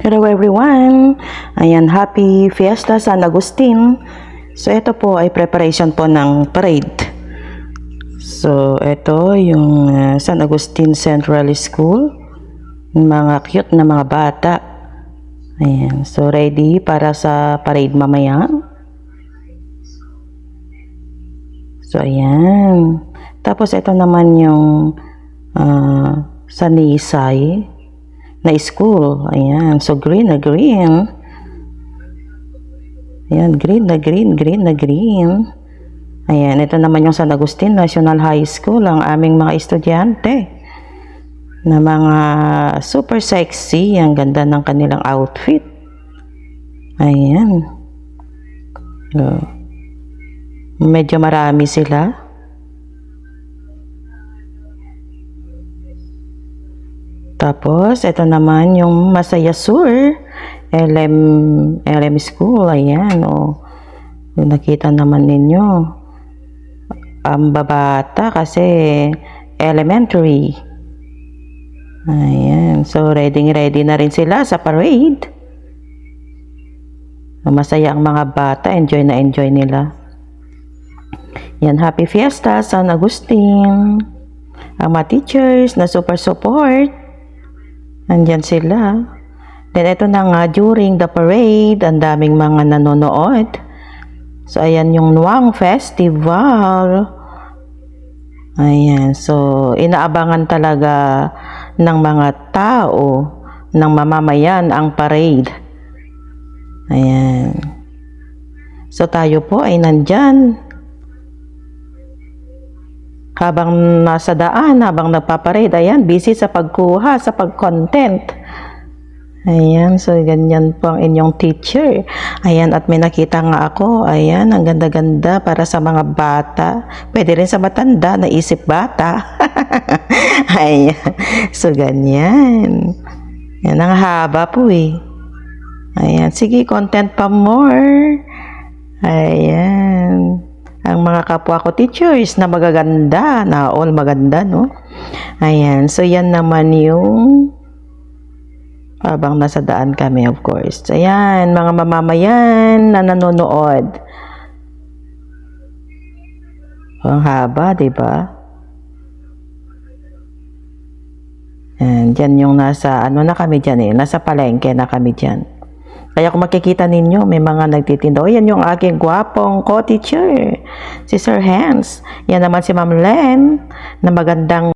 Hello everyone! Ayan, happy Fiesta San Agustin. So, ito po ay preparation po ng parade. So, ito yung San Agustin Central School. Mga cute na mga bata. Ayan, so ready para sa parade mamaya. So, ayan. Tapos, ito naman yung San Nisay na school. Ayan. So, green na green. Ayan. Green na green. Green na green. Ayan. Ito naman yung San Agustin National High School. Ang aming mga estudyante na mga super sexy. Ang ganda ng kanilang outfit. Ayan. So, medyo marami sila. Tapos, ito naman yung Masaya Sur LM School. Ayan, o. Nakita naman ninyo. Ang babata kasi elementary. Ayan. So, ready na rin sila sa parade. Masaya ang mga bata. Enjoy na enjoy nila. Yan, happy Fiesta San Agustin. Ang mga teachers na super support. Nandyan sila. Then, ito na nga, during the parade, ang daming mga nanonood. So, ayan yung Nuang Festival. Ayan. So, inaabangan talaga ng mga tao, ng mamamayan, ang parade. Ayan. So, tayo po ay nandyan. Habang nasa daan, habang nagpaparade, ayan, busy sa pagkuha, sa pag-content. Ayan, so ganyan po ang inyong teacher. Ayan, at may nakita nga ako, ayan, ang ganda-ganda para sa mga bata. Pwede rin sa matanda, naisip bata. Ayan, so ganyan. Yan, ang haba po eh. Ayan, sige, content pa more. Ayan. Ang mga kapwa ko teachers na magaganda, na all maganda, no? Ayan, so yan naman yung habang nasa daan kami, of course. Ayan, mga mamamayan na nanonood. Ang haba, diba? Ayan, dyan yung nasa, ano na kami dyan eh, nasa palengke na kami dyan. Kaya kung makikita ninyo, may mga nagtitinda. O, yan yung aking gwapong co-teacher, si Sir Hans. Yan naman si Ma'am Len, na magandang